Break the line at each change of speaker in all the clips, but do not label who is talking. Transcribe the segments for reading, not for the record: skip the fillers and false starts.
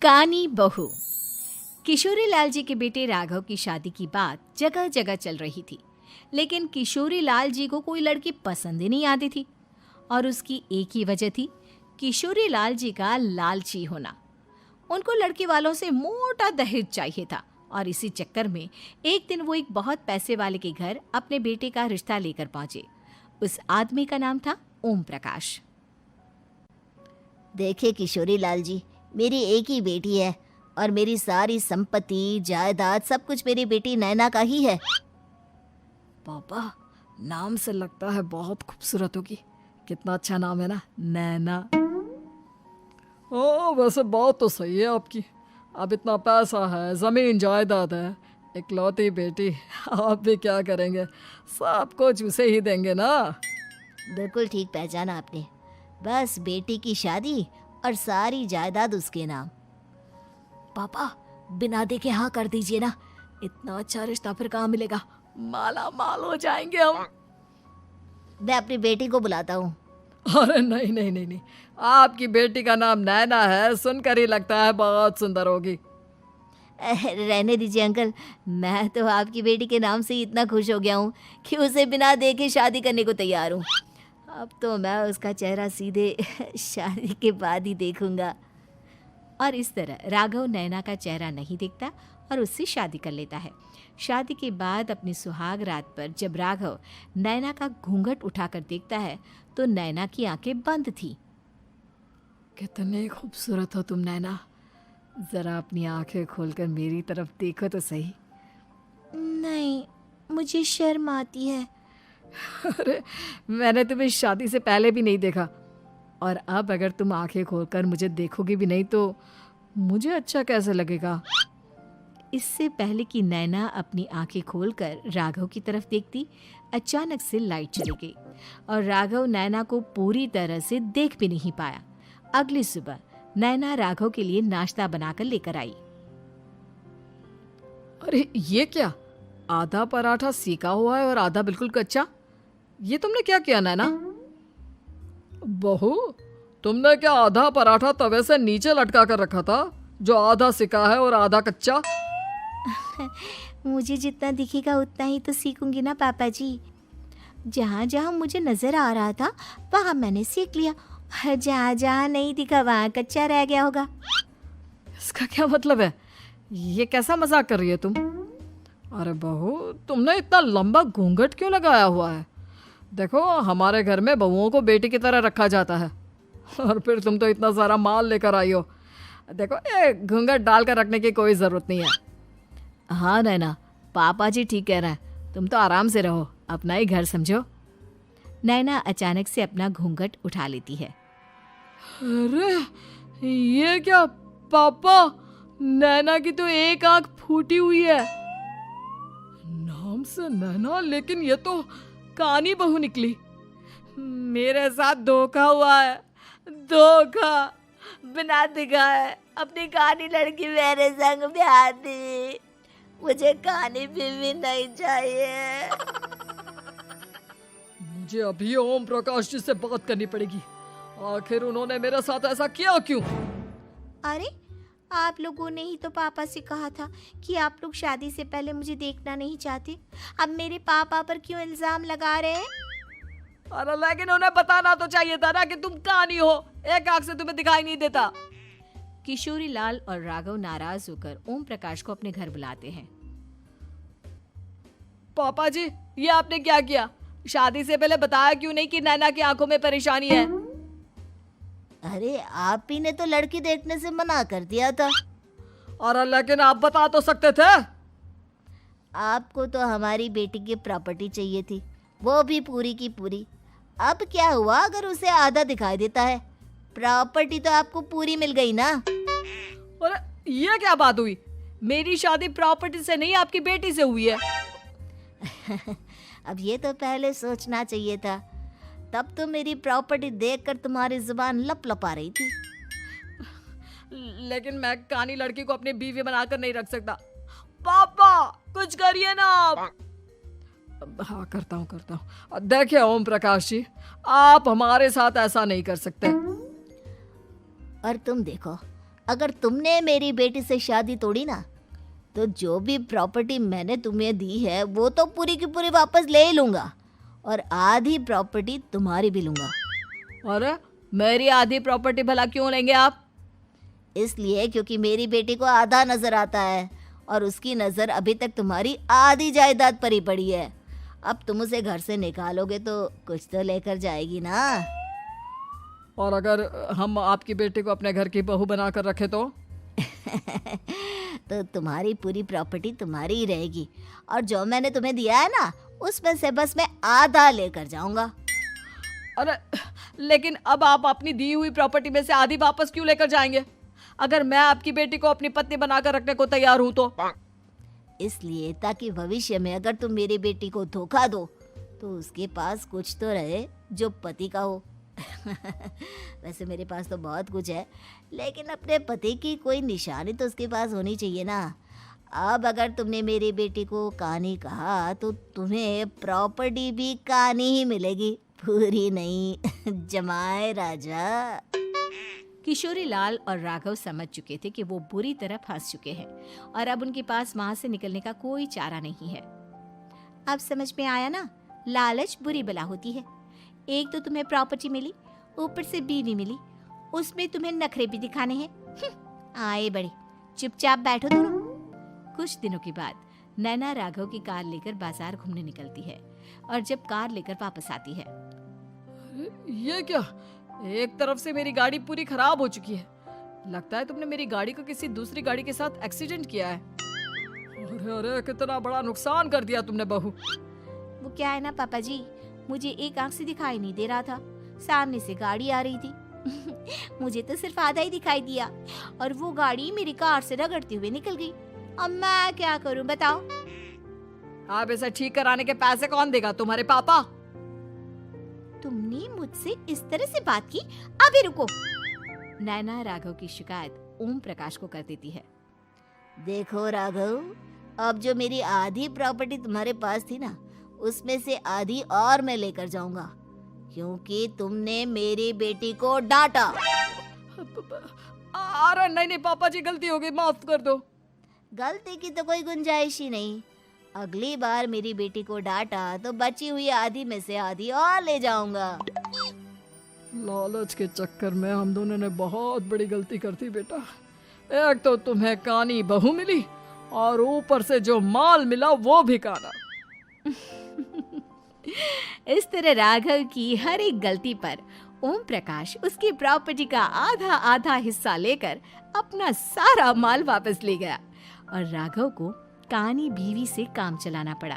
कानी बहू। किशोरी लाल जी के बेटे राघव की शादी की बात जगह जगह चल रही थी, लेकिन किशोरी लाल जी को कोई लड़की पसंद ही नहीं आती थी। और उसकी एक ही वजह थी, किशोरी लाल जी का लालची होना। उनको लड़की वालों से मोटा दहेज चाहिए था और इसी चक्कर में एक दिन वो एक बहुत पैसे वाले के घर अपने बेटे का रिश्ता लेकर पहुंचे। उस आदमी का नाम था ओम प्रकाश।
देखे किशोरी लाल जी, मेरी एक ही बेटी है और मेरी सारी संपत्ति जायदाद सब कुछ मेरी बेटी नैना का ही है।
पापा, नाम से लगता है बहुत खूबसूरत होगी। कितना अच्छा नाम है ना, नैना। ओ, वैसे बात तो सही है आपकी। अब इतना पैसा है, जमीन जायदाद है, इकलौती बेटी, आप भी क्या करेंगे? सब कुछ उसे ही देंगे ना।
बिल्कुल ठीक पहचाना आपने। बस बेटी की शादी और सारी जायदाद उसके नाम।
पापा, बिना देखे हाँ कर दीजिए ना। इतना अच्छा रिश्ता फिर कहाँ मिलेगा? माला माल हो जाएंगे हम।
मैं अपनी बेटी को बुलाता हूँ।
अरे नहीं नहीं नहीं नहीं, आपकी बेटी का नाम नैना है, सुनकर ही लगता है बहुत सुंदर होगी।
रहने दीजिए अंकल, मैं तो आपकी बेटी के नाम से ही इतना खुश हो गया हूँ कि उसे बिना देखे शादी करने को तैयार हूँ। अब तो मैं उसका चेहरा सीधे शादी के बाद ही देखूंगा।
और इस तरह राघव नैना का चेहरा नहीं देखता और उससे शादी कर लेता है। शादी के बाद अपनी सुहाग रात पर जब राघव नैना का घूंघट उठाकर देखता है तो नैना की आंखें बंद थी।
कितनी खूबसूरत हो तुम नैना, जरा अपनी आंखें खोलकर मेरी तरफ देखो तो सही।
नहीं, मुझे शर्म आती है।
अरे, मैंने तुम्हें शादी से पहले भी नहीं देखा, और अब अगर तुम आंखें खोलकर मुझे देखोगी भी नहीं तो मुझे अच्छा कैसे लगेगा?
इससे पहले कि नैना अपनी आंखें खोलकर राघव की तरफ देखती, अचानक से लाइट चली गई और राघव नैना को पूरी तरह से देख भी नहीं पाया। अगली सुबह नैना राघव के लिए नाश्ता बनाकर लेकर आई।
अरे ये क्या, आधा पराठा सेका हुआ है और आधा बिल्कुल कच्चा। ये तुमने क्या किया नैना? बहू, तुमने क्या आधा पराठा तवे से नीचे लटका कर रखा था, जो आधा सेका है और आधा कच्चा?
मुझे जितना दिखेगा उतना ही तो सीखूंगी ना पापा जी। जहाँ जहाँ मुझे नजर आ रहा था वहाँ मैंने सीख लिया, जहाँ जहाँ नहीं दिखा वहाँ कच्चा रह गया होगा।
इसका क्या मतलब है? ये कैसा मजाक कर रही है तुम? अरे बहू, तुमने इतना लंबा घूंघट क्यों लगाया हुआ है? देखो, हमारे घर में बहुओं को बेटी की तरह रखा जाता है, और फिर तुम तो इतना सारा माल लेकर आई हो। देखो, ये घूंघट डालकर रखने की कोई ज़रूरत नहीं है। हाँ नैना, पापा जी ठीक कह रहे हैं, तुम तो आराम से रहो, अपना ही घर समझो।
नैना अचानक से अपना घूंघट उठा लेती है।
अरे ये क्या पापा, नैना की तो एक आंख फूटी हुई है। नाम से नैना, लेकिन ये तो कानी बहू निकली। मेरे साथ धोखा हुआ है, धोखा।
बिना दिखाए अपनी कानी लड़की मेरे संग ब्याह दी। मुझे कानी बीवी नहीं चाहिए।
मुझे अभी ओम प्रकाश जी से बात करनी पड़ेगी। आखिर उन्होंने मेरे साथ ऐसा किया क्यों?
अरे, आप लोगों ने ही तो पापा से कहा था कि आप लोग शादी से पहले मुझे देखना नहीं चाहते। अब मेरे पापा पर क्यों इल्जाम लगा रहे हैं?
अरे लेकिन उन्हें बताना तो चाहिए था ना कि तुम कानी हो, एक आंख से तुम्हें दिखाई नहीं देता।
किशोरी लाल और राघव नाराज होकर ओम प्रकाश को अपने घर बुलाते हैं।
पापा जी, ये आपने क्या किया? शादी से पहले बताया क्यों नहीं कि नैना की आंखों में परेशानी है?
अरे, आप ही ने तो लड़की देखने से मना कर दिया था।
अरे लेकिन आप बता तो सकते थे।
आपको तो हमारी बेटी की प्रॉपर्टी चाहिए थी, वो भी पूरी की पूरी। अब क्या हुआ अगर उसे आधा दिखाई देता है? प्रॉपर्टी तो आपको पूरी मिल गई ना।
अरे ये क्या बात हुई? मेरी शादी प्रॉपर्टी से नहीं, आपकी बेटी से हुई है।
अब ये तो पहले सोचना चाहिए था, तब तो मेरी प्रॉपर्टी देखकर तुम्हारी जुबान लप लप आ रही थी।
लेकिन मैं कानी लड़की को अपनी बीवी बनाकर नहीं रख सकता। पापा, कुछ करिए ना आप। हाँ, करता हूँ। देखिए ओम प्रकाश जी, आप हमारे साथ ऐसा नहीं कर सकते।
और तुम देखो, अगर तुमने मेरी बेटी से शादी तोड़ी ना, तो जो भी प्रॉपर्टी मैंने तुम्हें दी है वो तो पूरी की पूरी वापस ले ही लूँगा, और आधी प्रॉपर्टी तुम्हारी भी लूँगा।
अरे मेरी आधी प्रॉपर्टी भला क्यों लेंगे आप?
इसलिए क्योंकि मेरी बेटी को आधा नज़र आता है और उसकी नज़र अभी तक तुम्हारी आधी जायदाद पर ही पड़ी है। अब तुम उसे घर से निकालोगे तो कुछ तो लेकर जाएगी ना।
और अगर हम आपकी बेटी को अपने घर की बहू बना कर रखे तो?
तो तुम्हारी पूरी प्रॉपर्टी तुम्हारी ही रहेगी, और जो मैंने तुम्हें दिया है ना, उसमें से बस मैं आधा लेकर जाऊंगा।
अरे लेकिन अब आप अपनी दी हुई प्रॉपर्टी में से आधी वापस क्यों लेकर जाएंगे? अगर मैं आपकी बेटी को अपनी पत्नी बनाकर रखने को तैयार हूं तो?
इसलिए ताकि भविष्य में अगर तुम मेरी बेटी को धोखा दो तो उसके पास कुछ तो रहे जो पति का हो। वैसे मेरे पास तो बहुत कुछ है, लेकिन अपने पति की कोई निशानी तो उसके पास होनी चाहिए ना। अब अगर तुमने मेरी बेटी को कहानी कहा तो तुम्हें प्रॉपर्टी भी कहानी ही मिलेगी, पूरी नहीं। जमाए राजा।
किशोरी लाल और राघव समझ चुके थे कि वो बुरी तरह फंस चुके हैं और अब उनके पास वहां से निकलने का कोई चारा नहीं है। अब समझ में आया ना, लालच बुरी बला होती है। एक तो तुम्हें प्रॉपर्टी मिली, ऊपर से बीवी मिली, उसमें तुम्हें नखरे भी दिखाने हैं। आए बड़े, चुपचाप बैठो दोनों। कुछ दिनों के बाद नैना राघव की कार लेकर बाजार घूमने निकलती है और जब कार लेकर वापस आती है,
ये क्या? एक तरफ से मेरी गाड़ी पूरी खराब हो चुकी है। लगता है तुमने मेरी गाड़ी को किसी दूसरी गाड़ी के साथ एक्सीडेंट किया है। अरे अरे कितना बड़ा नुकसान कर दिया तुमने बहू।
वो क्या है ना पापा जी, मुझे एक आंख से दिखाई नहीं दे रहा था, सामने से गाड़ी आ रही थी। मुझे तो सिर्फ आधा ही दिखाई दिया और वो गाड़ी मेरी कार से रगड़ते हुए निकल गई। अब मैं क्या करूं बताओ?
आप इसे ठीक कराने के पैसे कौन देगा? तुम्हारे पापा?
तुमने मुझसे इस तरह से बात की? अभी रुको। नैना राघव की शिकायत ओम प्रकाश को कर देती है।
देखो राघव, अब जो मेरी आधी प्रॉपर्टी तुम्हारे पास थी ना, उसमें से आधी और मैं लेकर जाऊंगा, क्योंकि तुमने मेरी बेटी को डांटा।
अरे नहीं नहीं पापा जी, गलती हो गई, माफ कर दो।
गलती की तो कोई गुंजाइश ही नहीं। अगली बार मेरी बेटी को डांटा तो बची हुई आधी में से आधी और ले जाऊंगा।
लालच के चक्कर में हम दोनों ने बहुत बड़ी गलती कर दी बेटा। एक तो तुम्हें कानी बहू मिली और ऊपर से जो माल मिला वो भी काना।
इस तरह राघव की हर एक गलती पर ओम प्रकाश उसकी प्रॉपर्टी का आधा आधा हिस्सा लेकर अपना सारा माल वापस ले गया और राघव को कानी बीवी से काम चलाना पड़ा।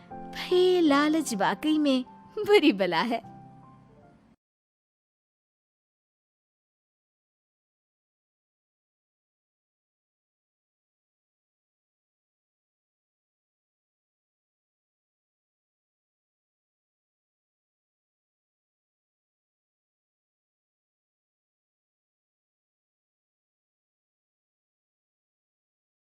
भाई लालच वाकई में बुरी बला है।